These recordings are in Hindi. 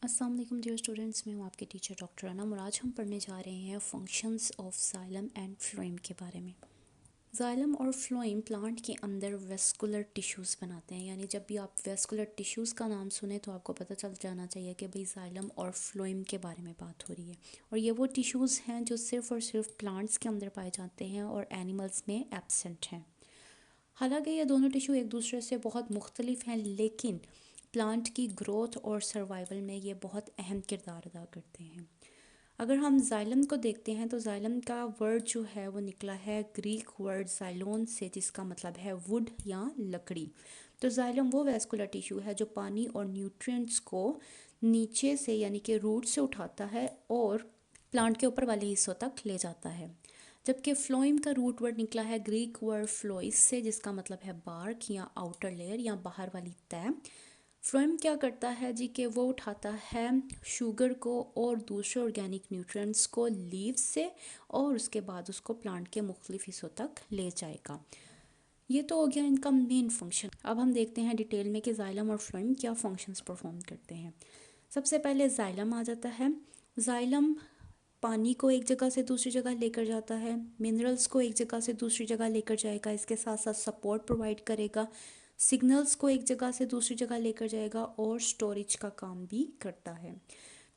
अस्सलाम वालेकुम डियर स्टूडेंट्स, मैं हूँ आपके टीचर डॉक्टर अनम और आज हम पढ़ने जा रहे हैं functions of xylem and phloem के बारे में। जाइलम और फ्लोएम प्लांट के अंदर वेस्कुलर टिश्यूज़ बनाते हैं, यानी जब भी आप वेस्कुलर टिश्यूज़ का नाम सुने तो आपको पता चल जाना चाहिए कि भाई जाइलम और फ्लोएम के बारे में बात हो रही है। और ये वो टिश्यूज़ हैं जो सिर्फ़ और सिर्फ प्लांट्स के अंदर पाए जाते हैं और एनिमल्स में एब्सेंट हैं। हालांकि ये दोनों टिश्यू एक दूसरे से बहुत मुख्तलिफ हैं, लेकिन प्लांट की ग्रोथ और सर्वाइवल में ये बहुत अहम किरदार अदा करते हैं। अगर हम जाइलम को देखते हैं तो जाइलम का वर्ड जो है वो निकला है ग्रीक वर्ड जाइलोन से, जिसका मतलब है वुड या लकड़ी। तो जाइलम वो वेस्कुलर टिश्यू है जो पानी और न्यूट्रिएंट्स को नीचे से यानी कि रूट से उठाता है और प्लांट के ऊपर वाले हिस्सों तक ले जाता है। जबकि फ्लोइम का रूट वर्ड निकला है ग्रीक वर्ड फ्लोइस से, जिसका मतलब है बार्क या आउटर लेयर या बाहर वाली तह। फ्लोएम क्या करता है जी कि वो उठाता है शुगर को और दूसरे ऑर्गेनिक न्यूट्रिएंट्स को लीव्स से और उसके बाद उसको प्लांट के मुख्तलिफ हिस्सों तक ले जाएगा। ये तो हो गया इनका मेन फंक्शन। अब हम देखते हैं डिटेल में कि जाइलम और फ्लोएम क्या फंक्शंस परफॉर्म करते हैं। सबसे पहले जाइलम आ जाता है। जाइलम पानी को एक जगह से दूसरी जगह लेकर जाता है, मिनरल्स को एक जगह से दूसरी जगह लेकर जाएगा, इसके साथ साथ सपोर्ट प्रोवाइड करेगा, सिग्नल्स को एक जगह से दूसरी जगह लेकर जाएगा और स्टोरेज का काम भी करता है।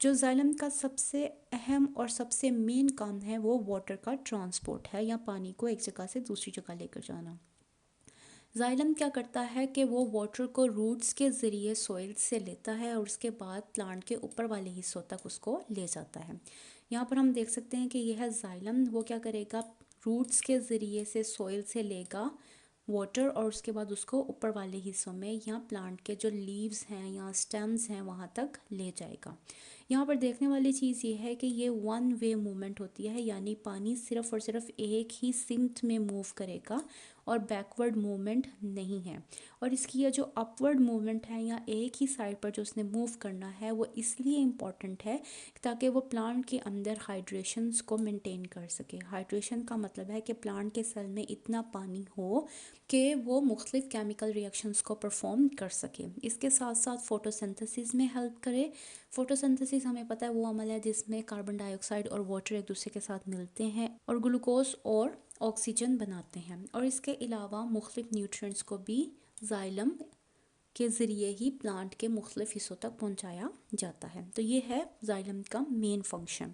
जो जाइलम का सबसे अहम और सबसे मेन काम है वो वाटर का ट्रांसपोर्ट है या पानी को एक जगह से दूसरी जगह लेकर जाना। जाइलम क्या करता है कि वो वाटर को रूट्स के ज़रिए सॉइल से लेता है और उसके बाद प्लांट के ऊपर वाले हिस्सों तक उसको ले जाता है। यहाँ पर हम देख सकते हैं कि यह है जाइलम, वो क्या करेगा, रूट्स के ज़रिए से सॉइल से लेगा वाटर और उसके बाद उसको ऊपर वाले हिस्सों में या प्लांट के जो लीव्स हैं या स्टेम्स हैं वहाँ तक ले जाएगा। यहाँ पर देखने वाली चीज़ ये है कि ये वन वे मूवमेंट होती है, यानी पानी सिर्फ और सिर्फ एक ही सिमत में मूव करेगा और बैकवर्ड मूवमेंट नहीं है। और इसकी ये जो अपवर्ड मूवमेंट है या एक ही साइड पर जो उसने मूव करना है वो इसलिए इम्पॉर्टेंट है ताकि वो प्लांट के अंदर हाइड्रेशंस को मेंटेन कर सके। हाइड्रेशन का मतलब है कि प्लांट के सेल में इतना पानी हो कि वो मुख्तलिफ केमिकल रिएक्शंस को परफॉर्म कर सके। इसके साथ साथ फोटोसिंथेसिस में हेल्प करे। फोटोसिंथेसिस हमें पता है वो अमल है जिसमें कार्बन डाइऑक्साइड और वाटर एक दूसरे के साथ मिलते हैं और ग्लूकोज और ऑक्सीजन बनाते हैं। और इसके अलावा मुख्तलिफ न्यूट्रिएंट्स को भी जाइलम के ज़रिए ही प्लांट के मुख्तलिफ हिस्सों तक पहुंचाया जाता है। तो ये है जाइलम का मेन फंक्शन।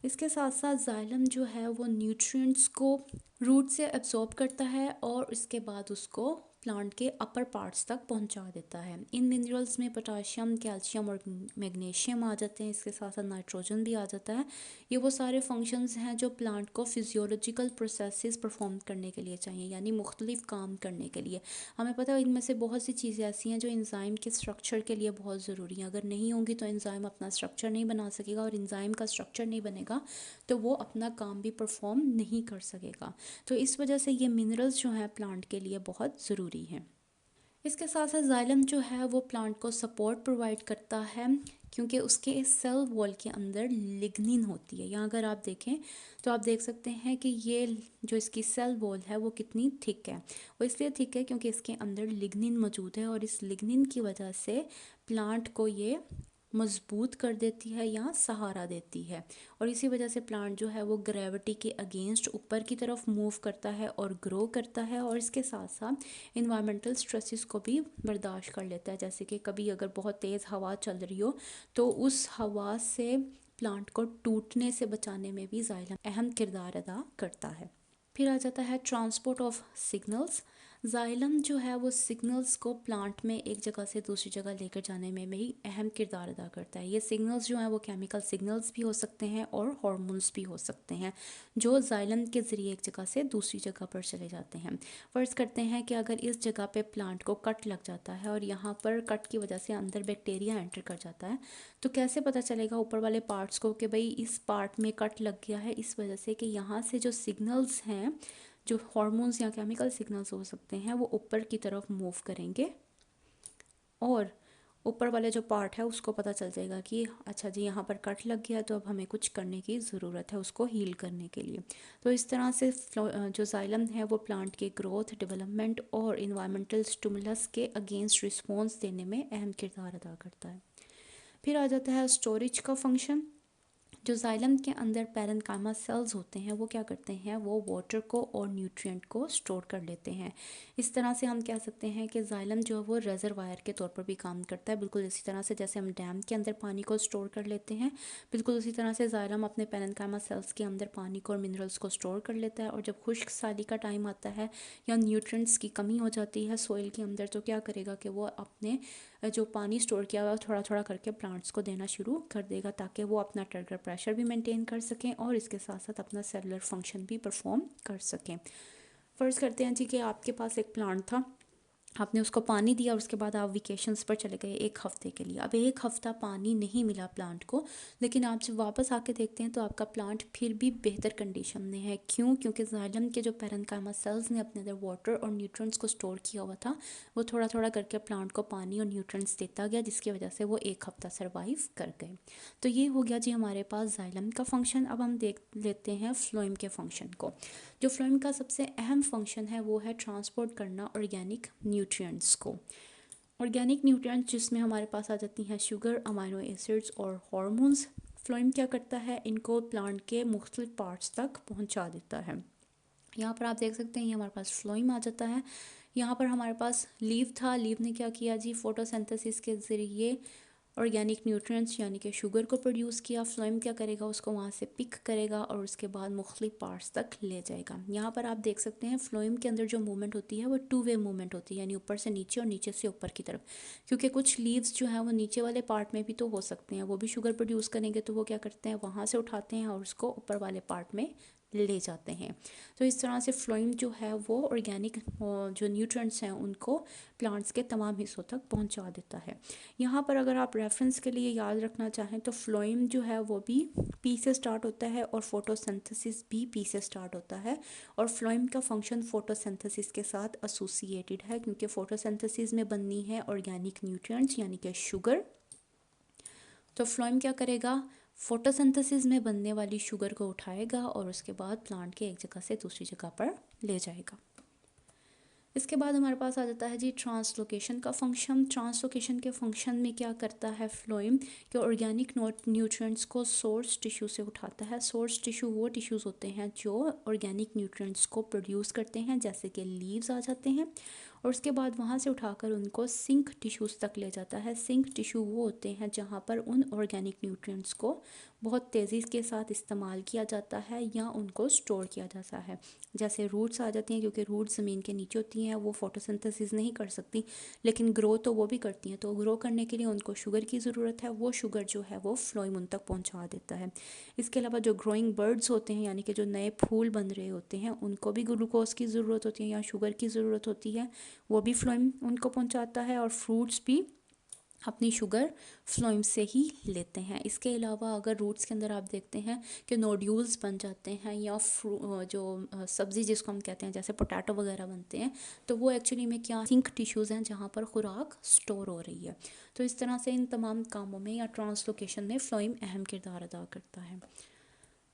इसके साथ साथ जाइलम जो है वो न्यूट्रिएंट्स को रूट से एब्जॉर्ब करता है और इसके बाद उसको प्लांट के अपर पार्ट्स तक पहुंचा देता है। इन मिनरल्स में पोटाशियम, कैल्शियम और मैग्नीशियम आ जाते हैं, इसके साथ साथ नाइट्रोजन भी आ जाता है। ये वो सारे फंक्शंस हैं जो प्लांट को फिजियोलॉजिकल प्रोसेसेस परफॉर्म करने के लिए चाहिए, यानी मुख्तलिफ काम करने के लिए। हमें पता है इनमें से बहुत सी चीज़ें ऐसी हैं जो एंजाइम के स्ट्रक्चर के लिए बहुत ज़रूरी हैं। अगर नहीं होंगी तो एंजाइम अपना स्ट्रक्चर नहीं बना सकेगा और एंजाइम का स्ट्रक्चर नहीं बनेगा तो वो अपना काम भी परफॉर्म नहीं कर सकेगा। तो इस वजह से ये मिनरल्स जो हैं प्लांट के लिए बहुत ज़रूरी हैं। इसके साथ साथ जाइलम जो है वो प्लांट को सपोर्ट प्रोवाइड करता है क्योंकि उसके इस सेल वॉल के अंदर लिग्निन होती है। यहाँ अगर आप देखें तो आप देख सकते हैं कि ये जो इसकी सेल वॉल है वो कितनी थिक है। वो इसलिए थिक है क्योंकि इसके अंदर लिग्निन मौजूद है और इस लिग्निन की वजह से प्लांट को ये मजबूत कर देती है या सहारा देती है। और इसी वजह से प्लांट जो है वो ग्रेविटी के अगेंस्ट ऊपर की तरफ मूव करता है और ग्रो करता है और इसके साथ साथ इन्वायरमेंटल स्ट्रेसेस को भी बर्दाश्त कर लेता है। जैसे कि कभी अगर बहुत तेज़ हवा चल रही हो तो उस हवा से प्लांट को टूटने से बचाने में भी जाइलम अहम किरदार अदा करता है। फिर आ जाता है ट्रांसपोर्ट ऑफ सिग्नल्स। जाइलम जो है वो सिग्नल्स को प्लांट में एक जगह से दूसरी जगह लेकर जाने में भी अहम किरदार अदा करता है। ये सिग्नल्स जो हैं वो केमिकल सिग्नल्स भी हो सकते हैं और हार्मोन्स भी हो सकते हैं जो जाइलम के ज़रिए एक जगह से दूसरी जगह पर चले जाते हैं। फ़र्ज़ करते हैं कि अगर इस जगह पे प्लांट को कट लग जाता है और यहाँ पर कट की वजह से अंदर बैक्टीरिया एंटर कर जाता है, तो कैसे पता चलेगा ऊपर वाले पार्ट्स को कि भाई इस पार्ट में कट लग गया है? इस वजह से कि यहाँ से जो सिग्नल्स हैं, जो हार्मोन्स या केमिकल सिग्नल्स हो सकते हैं, वो ऊपर की तरफ मूव करेंगे और ऊपर वाले जो पार्ट है उसको पता चल जाएगा कि अच्छा जी यहाँ पर कट लग गया तो अब हमें कुछ करने की ज़रूरत है उसको हील करने के लिए। तो इस तरह से जो जाइलम है वो प्लांट के ग्रोथ, डेवलपमेंट और इन्वायरमेंटल स्टिमुलस के अगेंस्ट रिस्पॉन्स देने में अहम किरदार अदा करता है। फिर आ जाता है स्टोरेज का फंक्शन। जो जाइलम के अंदर पैरेन्काइमा सेल्स होते हैं वो क्या करते हैं, वो वाटर को और न्यूट्रिएंट को स्टोर कर लेते हैं। इस तरह से हम कह सकते हैं कि जाइलम जो है वो रेजरवायर के तौर पर भी काम करता है। बिल्कुल इसी तरह से जैसे हम डैम के अंदर पानी को स्टोर कर लेते हैं, बिल्कुल उसी तरह से जाइलम अपने पैरेन्काइमा सेल्स के अंदर पानी को और मिनरल्स को स्टोर कर लेता है। और जब खुश्क साली का टाइम आता है या न्यूट्रिएंट्स की कमी हो जाती है सॉइल के अंदर, तो क्या करेगा कि वो अपने जो पानी स्टोर किया हुआ है थोड़ा थोड़ा करके प्लांट्स को देना शुरू कर देगा, ताकि वो अपना टर्गर प्रेशर भी मेंटेन कर सकें और इसके साथ साथ अपना सेलुलर फंक्शन भी परफॉर्म कर सकें। फ़र्ज़ करते हैं जी कि आपके पास एक प्लांट था, आपने उसको पानी दिया और उसके बाद आप वेकेशंस पर चले गए 1 हफ़्ते के लिए। अब 1 हफ़्ता पानी नहीं मिला प्लांट को, लेकिन आप जब वापस आके देखते हैं तो आपका प्लांट फिर भी बेहतर कंडीशन में है। क्यों? क्योंकि जाइलम के जो पैरेन्काइमा सेल्स ने अपने अंदर वाटर और न्यूट्रिएंट्स को स्टोर किया हुआ था, वो थोड़ा थोड़ा करके प्लांट को पानी और न्यूट्रिएंट्स देता गया, जिसकी वजह से वो 1 हफ़्ता सर्वाइव कर गए। तो ये हो गया जी हमारे पास जाइलम का फंक्शन। अब हम देख लेते हैं फ्लोएम के फंक्शन को। जो फ्लोएम का सबसे अहम फंक्शन है वो है ट्रांसपोर्ट करना ऑर्गेनिक न्यूट्रिएंट्स को। ऑर्गेनिक न्यूट्रिएंट्स जिसमें हमारे पास आ जाती हैं शुगर, अमाइनो एसिड्स और हार्मोन्स। फ्लोएम क्या करता है, इनको प्लांट के मुख्तलिफ पार्ट्स तक पहुंचा देता है। यहाँ पर आप देख सकते हैं ये हमारे पास फ्लोएम आ जाता है। यहाँ पर हमारे पास लीव था, लीव ने क्या किया जी, फोटोसिंथेसिस के ज़रिए ऑर्गेनिक न्यूट्रिएंट्स यानी कि शुगर को प्रोड्यूस किया। फ्लोएम क्या करेगा, उसको वहाँ से पिक करेगा और उसके बाद मुख्तलिफ पार्ट्स तक ले जाएगा। यहाँ पर आप देख सकते हैं फ्लोएम के अंदर जो मूवमेंट होती है वो 2 वे मूवमेंट होती है, यानी ऊपर से नीचे और नीचे से ऊपर की तरफ। क्योंकि कुछ लीव्स जो हैं वो नीचे वाले पार्ट में भी तो हो सकते हैं, वो भी शुगर प्रोड्यूस करेंगे, तो वो क्या करते हैं, वहाँ से उठाते हैं और उसको ऊपर वाले पार्ट में ले जाते हैं। तो इस तरह से फ्लोएम जो है वो ऑर्गेनिक जो न्यूट्रिएंट्स हैं उनको प्लांट्स के तमाम हिस्सों तक पहुंचा देता है। यहाँ पर अगर आप रेफरेंस के लिए याद रखना चाहें तो फ्लोएम जो है वो भी पी से स्टार्ट होता है और फोटोसिंथेसिस भी पी से स्टार्ट होता है। और फ्लोएम का फंक्शन फोटोसिंथेसिस के साथ एसोसिएटेड है, क्योंकि फोटोसिंथेसिस में बननी है ऑर्गेनिक न्यूट्रिएंट्स यानी कि शुगर। तो फ्लोएम क्या करेगा, फोटोसिंथेसिस में बनने वाली शुगर को उठाएगा और उसके बाद प्लांट के एक जगह से दूसरी जगह पर ले जाएगा। इसके बाद हमारे पास आ जाता है जी ट्रांसलोकेशन का फंक्शन। ट्रांसलोकेशन के फंक्शन में क्या करता है फ्लोएम, कि ऑर्गेनिक न्यूट्रिएंट्स को सोर्स टिश्यू से उठाता है। सोर्स टिश्यू वो टिश्यूज़ होते हैं जो ऑर्गेनिक न्यूट्रिएंट्स को प्रोड्यूस करते हैं, जैसे कि लीव्स आ जाते हैं, और उसके बाद वहाँ से उठाकर उनको सिंक टिश्यूज़ तक ले जाता है। सिंक टिश्यू वो होते हैं जहाँ पर उन ऑर्गेनिक न्यूट्रिएंट्स को बहुत तेज़ी के साथ इस्तेमाल किया जाता है या उनको स्टोर किया जाता है। जैसे रूट्स आ जाती हैं, क्योंकि रूट्स ज़मीन के नीचे होती हैं, वो फोटोसिंथेसिस नहीं कर सकती, लेकिन ग्रो तो वो भी करती हैं। तो ग्रो करने के लिए उनको शुगर की ज़रूरत है, वो शुगर जो है वो फ्लोएम उन तक पहुँचा देता है। इसके अलावा जो ग्रोइंग बर्ड्स होते हैं, यानी कि जो नए फूल बन रहे होते हैं, उनको भी ग्लूकोज की ज़रूरत होती है या शुगर की ज़रूरत होती है, वो भी फ्लोएम उनको पहुँचाता है। और फ्रूट्स भी अपनी शुगर फ्लोएम से ही लेते हैं। इसके अलावा अगर रूट्स के अंदर आप देखते हैं कि नोड्यूल्स बन जाते हैं या जो सब्ज़ी जिसको हम कहते हैं जैसे पोटैटो वगैरह बनते हैं, तो वो एक्चुअली में क्या सिंक टिश्यूज़ हैं जहाँ पर खुराक स्टोर हो रही है। तो इस तरह से इन तमाम कामों में या ट्रांसलोकेशन में फ्लोएम अहम किरदार अदा करता है।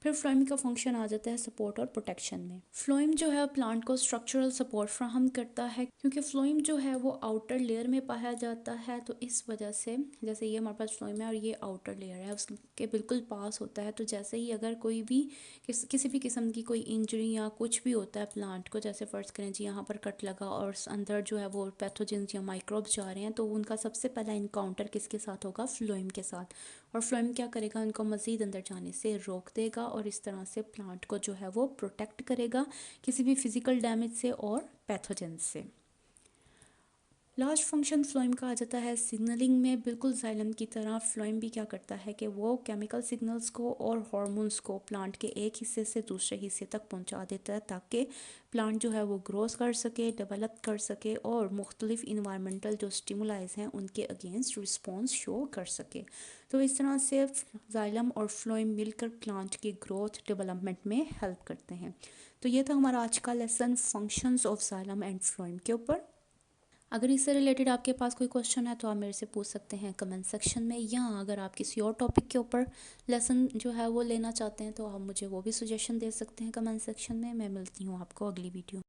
फिर फ्लोएम का फंक्शन आ जाता है सपोर्ट और प्रोटेक्शन में। फ्लोएम जो है प्लांट को स्ट्रक्चरल सपोर्ट फ्राहम करता है, क्योंकि फ्लोएम जो है वो आउटर लेयर में पाया जाता है। तो इस वजह से जैसे ये हमारे पास फ्लोएम है और ये आउटर लेयर है, उसके बिल्कुल पास होता है। तो जैसे ही अगर कोई भी किसी भी किस्म की कोई इंजरी या कुछ भी होता है प्लांट को, जैसे फ़र्ज़ करें जी यहाँ पर कट लगा और अंदर जो है वो पैथोजेंस या माइक्रोब्स जा रहे हैं, तो उनका सबसे पहला इनकाउंटर किसके साथ होगा, फ्लोएम के साथ। और फ्लोएम क्या करेगा, उनको मज़ीद अंदर जाने से रोक देगा और इस तरह से प्लांट को जो है वो प्रोटेक्ट करेगा किसी भी फिज़िकल डैमेज से और पैथोजन से। लास्ट फंक्शन फ्लोएम का आ जाता है सिग्नलिंग में। बिल्कुल जाइलम की तरह फ्लोएम भी क्या करता है कि वो केमिकल सिग्नल्स को और हार्मोन्स को प्लांट के एक हिस्से से दूसरे हिस्से तक पहुंचा देता है, ताकि प्लांट जो है वो ग्रोथ कर सके, डेवलप कर सके और मुख्तलिफ इन्वायरमेंटल जो स्टिमुलाइज हैं उनके अगेंस्ट रिस्पॉन्स शो कर सके। तो इस तरह से जाइलम और फ्लोएम मिलकर प्लांट की ग्रोथ डेवलपमेंट में हेल्प करते हैं। तो ये था हमारा आज का lesson functions of xylem and phloem के ऊपर। अगर इससे रिलेटेड आपके पास कोई क्वेश्चन है तो आप मेरे से पूछ सकते हैं कमेंट सेक्शन में, या अगर आप किसी और टॉपिक के ऊपर लेसन जो है वो लेना चाहते हैं तो आप मुझे वो भी सजेशन दे सकते हैं कमेंट सेक्शन में। मैं मिलती हूँ आपको अगली वीडियो।